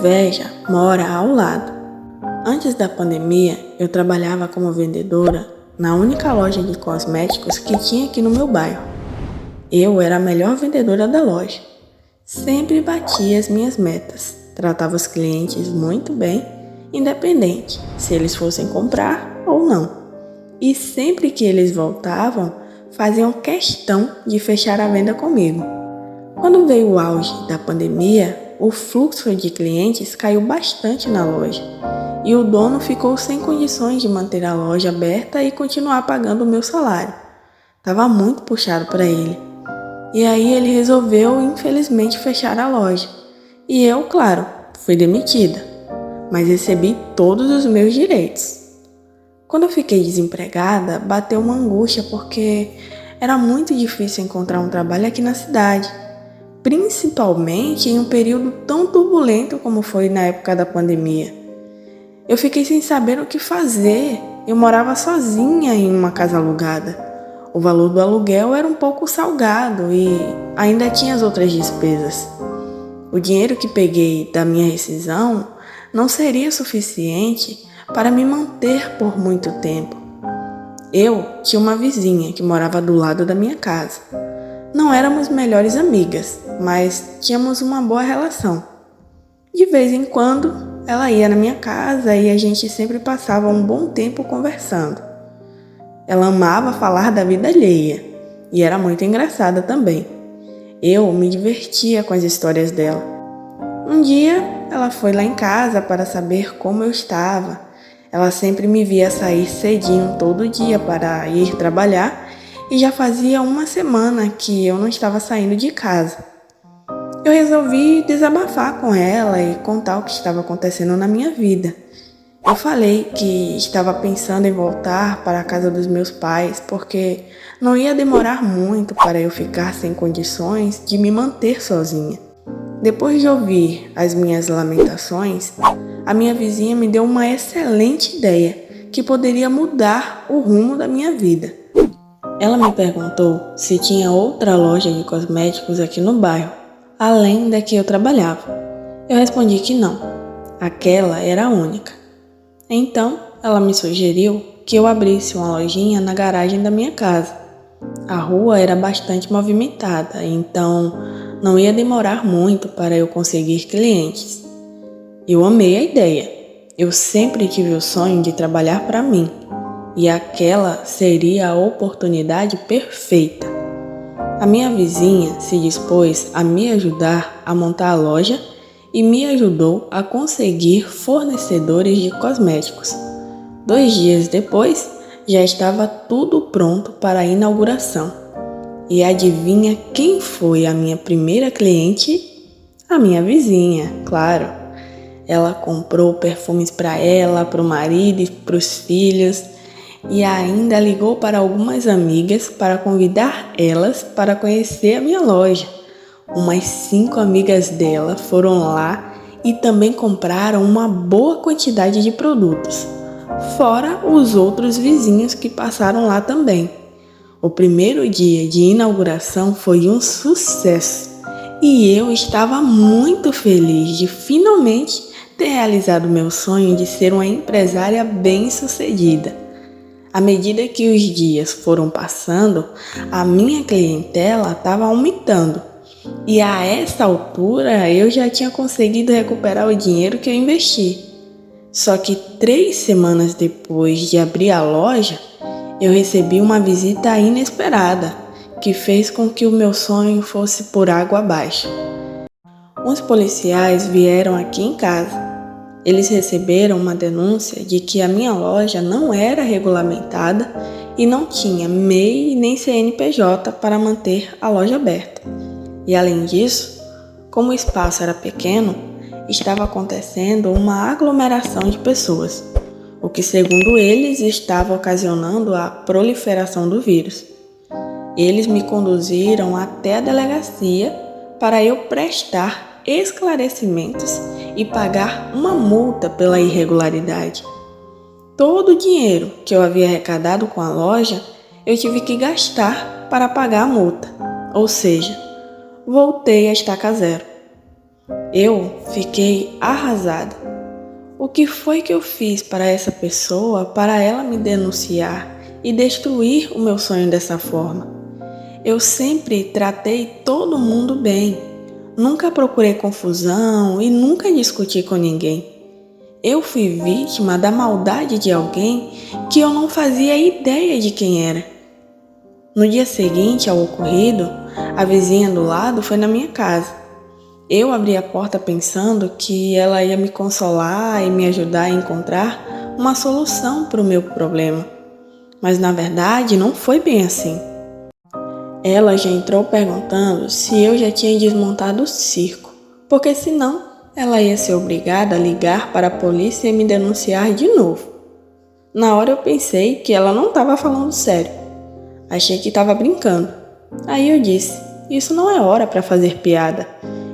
inveja mora ao lado. Antes da pandemia, eu trabalhava como vendedora na única loja de cosméticos que tinha aqui no meu bairro. Eu era a melhor vendedora da loja. Sempre batia as minhas metas. Tratava os clientes muito bem, independente se eles fossem comprar ou não. E sempre que eles voltavam, faziam questão de fechar a venda comigo. Quando veio o auge da pandemia, o fluxo de clientes caiu bastante na loja e o dono ficou sem condições de manter a loja aberta e continuar pagando o meu salário. Estava muito puxado para ele. E aí ele resolveu, infelizmente, fechar a loja. E eu, claro, fui demitida, mas recebi todos os meus direitos. Quando eu fiquei desempregada, bateu uma angústia porque era muito difícil encontrar um trabalho aqui na cidade, principalmente em um período tão turbulento como foi na época da pandemia. Eu fiquei sem saber o que fazer. Eu morava sozinha em uma casa alugada. O valor do aluguel era um pouco salgado e ainda tinha as outras despesas. O dinheiro que peguei da minha rescisão não seria suficiente para me manter por muito tempo. Eu tinha uma vizinha que morava do lado da minha casa. Não éramos melhores amigas, mas tínhamos uma boa relação. De vez em quando, ela ia na minha casa e a gente sempre passava um bom tempo conversando. Ela amava falar da vida alheia e era muito engraçada também. Eu me divertia com as histórias dela. Um dia, ela foi lá em casa para saber como eu estava. Ela sempre me via sair cedinho todo dia para ir trabalhar e já fazia uma semana que eu não estava saindo de casa. Eu resolvi desabafar com ela e contar o que estava acontecendo na minha vida. Eu falei que estava pensando em voltar para a casa dos meus pais porque não ia demorar muito para eu ficar sem condições de me manter sozinha. Depois de ouvir as minhas lamentações, a minha vizinha me deu uma excelente ideia que poderia mudar o rumo da minha vida. Ela me perguntou se tinha outra loja de cosméticos aqui no bairro, além da que eu trabalhava. Eu respondi que não, aquela era a única. Então, ela me sugeriu que eu abrisse uma lojinha na garagem da minha casa. A rua era bastante movimentada, então não ia demorar muito para eu conseguir clientes. Eu amei a ideia. Eu sempre tive o sonho de trabalhar para mim, e aquela seria a oportunidade perfeita. A minha vizinha se dispôs a me ajudar a montar a loja e me ajudou a conseguir fornecedores de cosméticos. 2 dias depois, já estava tudo pronto para a inauguração. E adivinha quem foi a minha primeira cliente? A minha vizinha, claro. Ela comprou perfumes para ela, para o marido e para os filhos e ainda ligou para algumas amigas para convidar elas para conhecer a minha loja. Umas 5 amigas dela foram lá e também compraram uma boa quantidade de produtos, fora os outros vizinhos que passaram lá também. O primeiro dia de inauguração foi um sucesso e eu estava muito feliz de finalmente ter realizado meu sonho de ser uma empresária bem-sucedida. À medida que os dias foram passando, a minha clientela estava aumentando. E a essa altura eu já tinha conseguido recuperar o dinheiro que eu investi. Só que 3 semanas depois de abrir a loja, eu recebi uma visita inesperada, que fez com que o meu sonho fosse por água abaixo. Uns policiais vieram aqui em casa. Eles receberam uma denúncia de que a minha loja não era regulamentada e não tinha MEI nem CNPJ para manter a loja aberta. E além disso, como o espaço era pequeno, estava acontecendo uma aglomeração de pessoas, o que, segundo eles, estava ocasionando a proliferação do vírus. Eles me conduziram até a delegacia para eu prestar esclarecimentos e pagar uma multa pela irregularidade. Todo o dinheiro que eu havia arrecadado com a loja, eu tive que gastar para pagar a multa, ou seja, voltei a estaca zero. Eu fiquei arrasada. O que foi que eu fiz para essa pessoa para ela me denunciar e destruir o meu sonho dessa forma? Eu sempre tratei todo mundo bem, nunca procurei confusão e nunca discuti com ninguém. Eu fui vítima da maldade de alguém que eu não fazia ideia de quem era. No dia seguinte ao ocorrido, a vizinha do lado foi na minha casa. Eu abri a porta pensando que ela ia me consolar e me ajudar a encontrar uma solução para o meu problema. Mas na verdade não foi bem assim. Ela já entrou perguntando se eu já tinha desmontado o circo, porque senão ela ia ser obrigada a ligar para a polícia e me denunciar de novo. Na hora eu pensei que ela não estava falando sério. Achei que estava brincando. Aí eu disse, isso não é hora para fazer piada.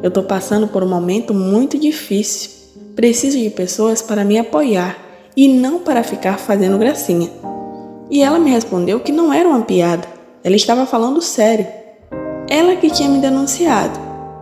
Eu estou passando por um momento muito difícil. Preciso de pessoas para me apoiar e não para ficar fazendo gracinha. E ela me respondeu que não era uma piada. Ela estava falando sério. Ela que tinha me denunciado.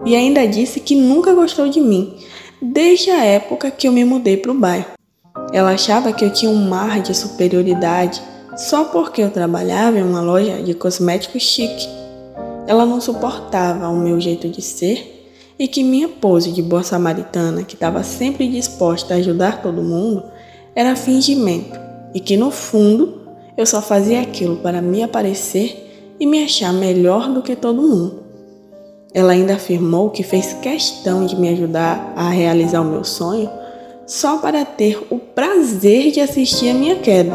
E ainda disse que nunca gostou de mim, desde a época que eu me mudei para o bairro. Ela achava que eu tinha um mar de superioridade só porque eu trabalhava em uma loja de cosméticos chique. Ela não suportava o meu jeito de ser e que minha pose de boa samaritana, que estava sempre disposta a ajudar todo mundo, era fingimento e que no fundo eu só fazia aquilo para me aparecer e me achar melhor do que todo mundo. Ela ainda afirmou que fez questão de me ajudar a realizar o meu sonho só para ter o prazer de assistir a minha queda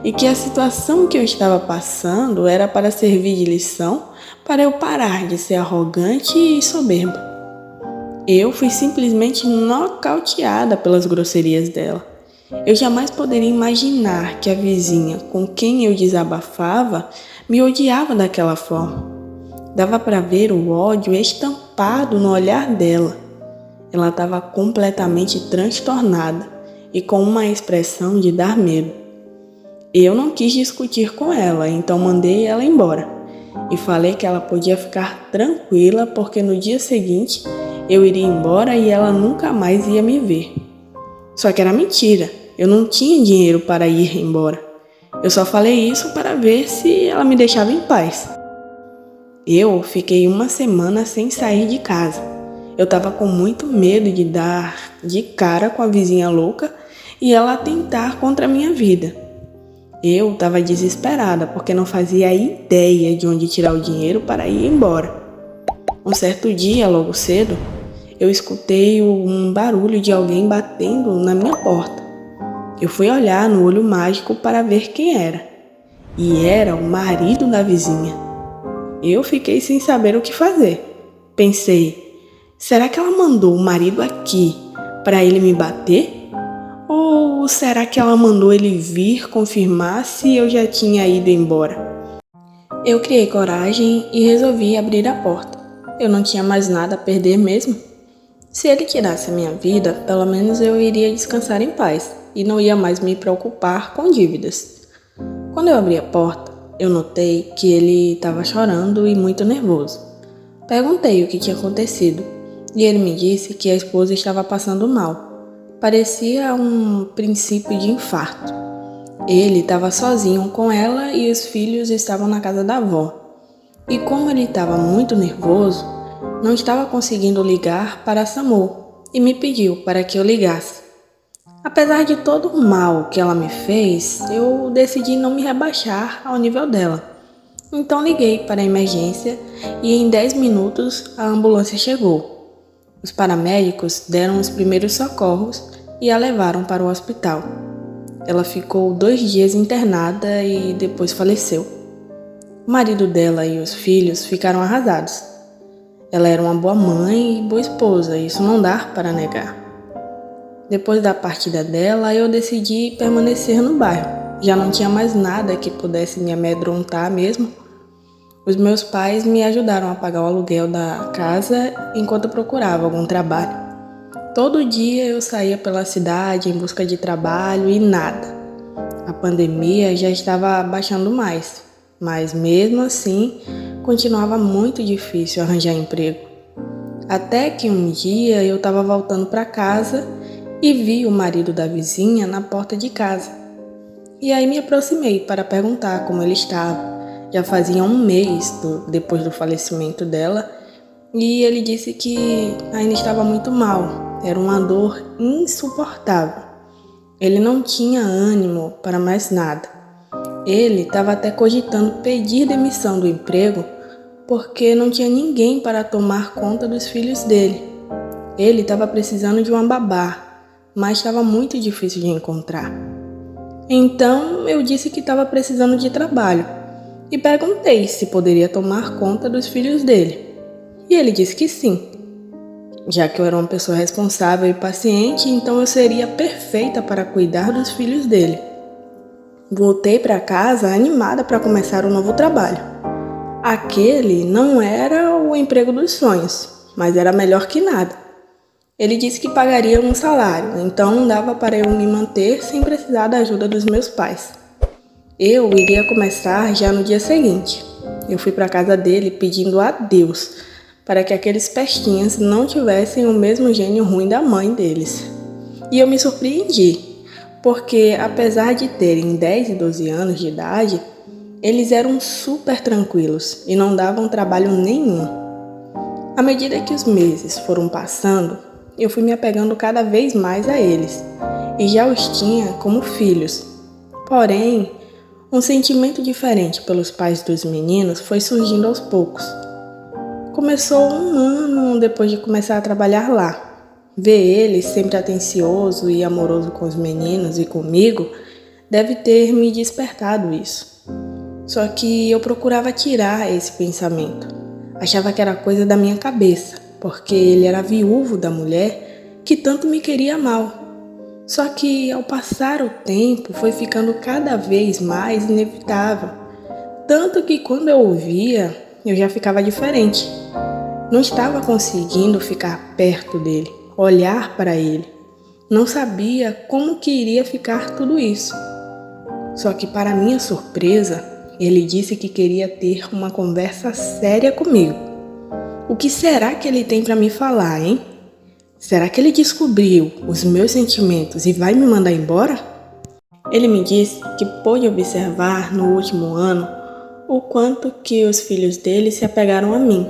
e que a situação que eu estava passando era para servir de lição para eu parar de ser arrogante e soberba. Eu fui simplesmente nocauteada pelas grosserias dela. Eu jamais poderia imaginar que a vizinha com quem eu desabafava me odiava daquela forma. Dava para ver o ódio estampado no olhar dela. Ela estava completamente transtornada e com uma expressão de dar medo. Eu não quis discutir com ela, então mandei ela embora e falei que ela podia ficar tranquila porque no dia seguinte eu iria embora e ela nunca mais ia me ver. Só que era mentira, eu não tinha dinheiro para ir embora. Eu só falei isso para ver se ela me deixava em paz. Eu fiquei uma semana sem sair de casa. Eu estava com muito medo de dar de cara com a vizinha louca e ela atentar contra a minha vida. Eu estava desesperada porque não fazia ideia de onde tirar o dinheiro para ir embora. Um certo dia, logo cedo, eu escutei um barulho de alguém batendo na minha porta. Eu fui olhar no olho mágico para ver quem era. E era o marido da vizinha. Eu fiquei sem saber o que fazer. Pensei, será que ela mandou o marido aqui para ele me bater? Ou será que ela mandou ele vir confirmar se eu já tinha ido embora? Eu criei coragem e resolvi abrir a porta. Eu não tinha mais nada a perder mesmo. Se ele tirasse a minha vida, pelo menos eu iria descansar em paz e não ia mais me preocupar com dívidas. Quando eu abri a porta, eu notei que ele estava chorando e muito nervoso. Perguntei o que tinha acontecido e ele me disse que a esposa estava passando mal. Parecia um princípio de infarto. Ele estava sozinho com ela e os filhos estavam na casa da avó. E como ele estava muito nervoso, não estava conseguindo ligar para a SAMU e me pediu para que eu ligasse. Apesar de todo o mal que ela me fez, eu decidi não me rebaixar ao nível dela. Então liguei para a emergência e em 10 minutos a ambulância chegou. Os paramédicos deram os primeiros socorros e a levaram para o hospital. Ela ficou 2 dias internada e depois faleceu. O marido dela e os filhos ficaram arrasados. Ela era uma boa mãe e boa esposa, isso não dá para negar. Depois da partida dela, eu decidi permanecer no bairro. Já não tinha mais nada que pudesse me amedrontar mesmo. Os meus pais me ajudaram a pagar o aluguel da casa enquanto eu procurava algum trabalho. Todo dia eu saía pela cidade em busca de trabalho e nada. A pandemia já estava baixando mais, mas mesmo assim continuava muito difícil arranjar emprego. Até que um dia eu estava voltando para casa e vi o marido da vizinha na porta de casa. E aí me aproximei para perguntar como ele estava. Já fazia um mês depois do falecimento dela e ele disse que ainda estava muito mal. Era uma dor insuportável. Ele não tinha ânimo para mais nada. Ele estava até cogitando pedir demissão do emprego porque não tinha ninguém para tomar conta dos filhos dele. Ele estava precisando de uma babá, mas estava muito difícil de encontrar. Então eu disse que estava precisando de trabalho e perguntei se poderia tomar conta dos filhos dele. E ele disse que sim. Já que eu era uma pessoa responsável e paciente, então eu seria perfeita para cuidar dos filhos dele. Voltei para casa animada para começar um novo trabalho. Aquele não era o emprego dos sonhos, mas era melhor que nada. Ele disse que pagaria um salário, então dava para eu me manter sem precisar da ajuda dos meus pais. Eu iria começar já no dia seguinte. Eu fui para a casa dele pedindo a Deus para que aqueles pestinhas não tivessem o mesmo gênio ruim da mãe deles. E eu me surpreendi, porque apesar de terem 10 e 12 anos de idade, eles eram super tranquilos e não davam trabalho nenhum. À medida que os meses foram passando, eu fui me apegando cada vez mais a eles e já os tinha como filhos. Porém, um sentimento diferente pelos pais dos meninos foi surgindo aos poucos. Começou um ano depois de começar a trabalhar lá. Ver ele sempre atencioso e amoroso com os meninos e comigo deve ter me despertado isso. Só que eu procurava tirar esse pensamento. Achava que era coisa da minha cabeça, porque ele era viúvo da mulher que tanto me queria mal. Só que ao passar o tempo foi ficando cada vez mais inevitável. Tanto que quando eu ouvia, eu já ficava diferente. Não estava conseguindo ficar perto dele, olhar para ele. Não sabia como que iria ficar tudo isso. Só que para minha surpresa, ele disse que queria ter uma conversa séria comigo. O que será que ele tem para me falar, hein? Será que ele descobriu os meus sentimentos e vai me mandar embora? Ele me disse que pôde observar no último ano o quanto que os filhos dele se apegaram a mim.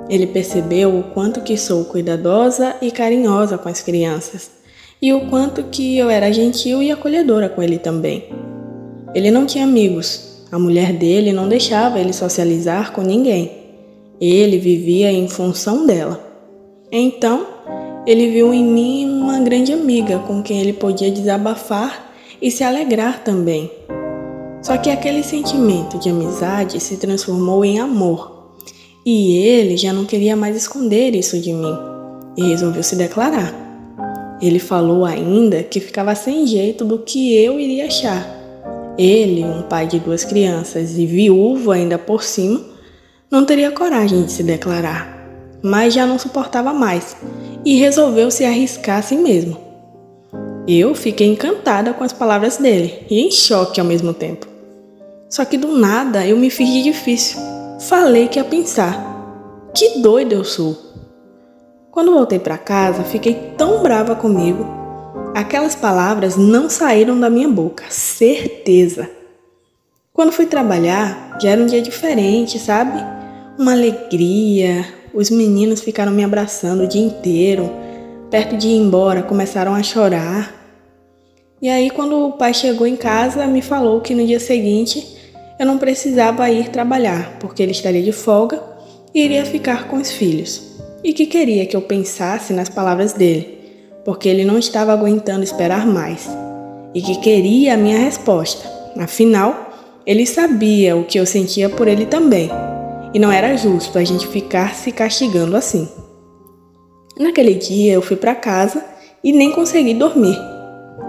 Ele percebeu o quanto que sou cuidadosa e carinhosa com as crianças e o quanto que eu era gentil e acolhedora com ele também. Ele não tinha amigos. A mulher dele não deixava ele socializar com ninguém. Ele vivia em função dela. Então, ele viu em mim uma grande amiga com quem ele podia desabafar e se alegrar também. Só que aquele sentimento de amizade se transformou em amor. E ele já não queria mais esconder isso de mim e resolveu se declarar. Ele falou ainda que ficava sem jeito do que eu iria achar. Ele, um pai de 2 crianças e viúvo ainda por cima, não teria coragem de se declarar, mas já não suportava mais e resolveu se arriscar assim mesmo. Eu fiquei encantada com as palavras dele e em choque ao mesmo tempo. Só que do nada eu me fiz de difícil. Falei que ia pensar. Que doida eu sou! Quando voltei para casa, fiquei tão brava comigo. Aquelas palavras não saíram da minha boca, certeza. Quando fui trabalhar, já era um dia diferente, sabe? Uma alegria. Os meninos ficaram me abraçando o dia inteiro. Perto de ir embora, começaram a chorar. E aí, quando o pai chegou em casa, me falou que no dia seguinte eu não precisava ir trabalhar, porque ele estaria de folga e iria ficar com os filhos. E que queria que eu pensasse nas palavras dele, porque ele não estava aguentando esperar mais. E que queria a minha resposta. Afinal, ele sabia o que eu sentia por ele também. E não era justo a gente ficar se castigando assim. Naquele dia eu fui para casa e nem consegui dormir.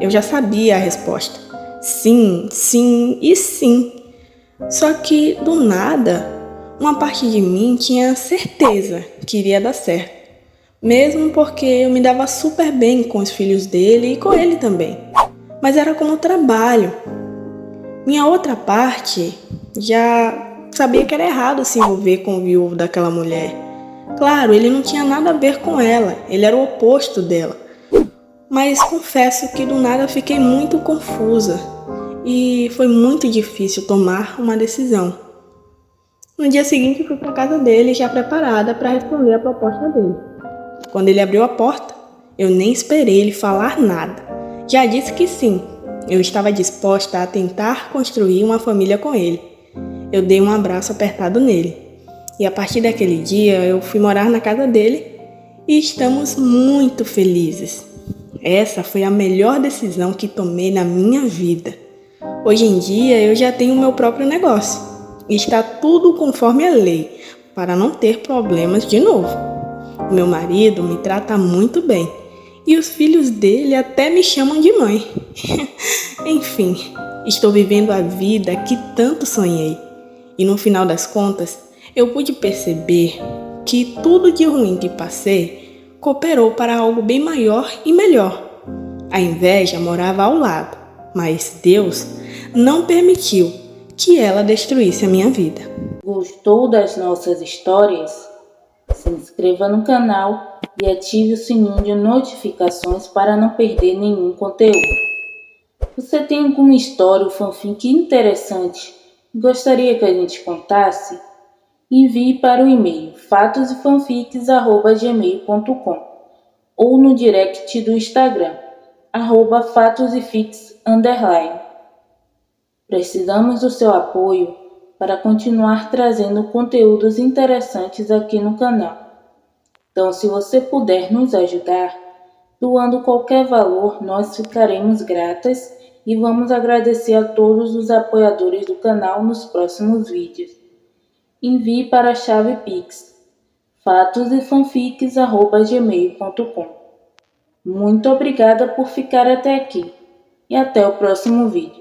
Eu já sabia a resposta. Sim, sim e sim. Só que, do nada, uma parte de mim tinha certeza que iria dar certo. Mesmo porque eu me dava super bem com os filhos dele e com ele também. Mas era como trabalho. Minha outra parte já sabia que era errado se envolver com o viúvo daquela mulher. Claro, ele não tinha nada a ver com ela, ele era o oposto dela. Mas confesso que do nada fiquei muito confusa e foi muito difícil tomar uma decisão. No dia seguinte fui para casa dele já preparada para responder a proposta dele. Quando ele abriu a porta, eu nem esperei ele falar nada. Já disse que sim, eu estava disposta a tentar construir uma família com ele. Eu dei um abraço apertado nele. E a partir daquele dia eu fui morar na casa dele e estamos muito felizes. Essa foi a melhor decisão que tomei na minha vida. Hoje em dia eu já tenho meu próprio negócio e está tudo conforme a lei, para não ter problemas de novo. Meu marido me trata muito bem e os filhos dele até me chamam de mãe. Enfim, estou vivendo a vida que tanto sonhei. E no final das contas, eu pude perceber que tudo de ruim que passei cooperou para algo bem maior e melhor. A inveja morava ao lado, mas Deus não permitiu que ela destruísse a minha vida. Gostou das nossas histórias? Se inscreva no canal e ative o sininho de notificações para não perder nenhum conteúdo. Você tem alguma história ou fanfic interessante e gostaria que a gente contasse? Envie para o e-mail fatosfanfics@gmail.com ou no direct do Instagram, @fatosfics_. Precisamos do seu apoio para continuar trazendo conteúdos interessantes aqui no canal. Então, se você puder nos ajudar, doando qualquer valor, nós ficaremos gratas e vamos agradecer a todos os apoiadores do canal nos próximos vídeos. Envie para a chave Pix, fatosfanfics@gmail.com. Muito obrigada por ficar até aqui e até o próximo vídeo.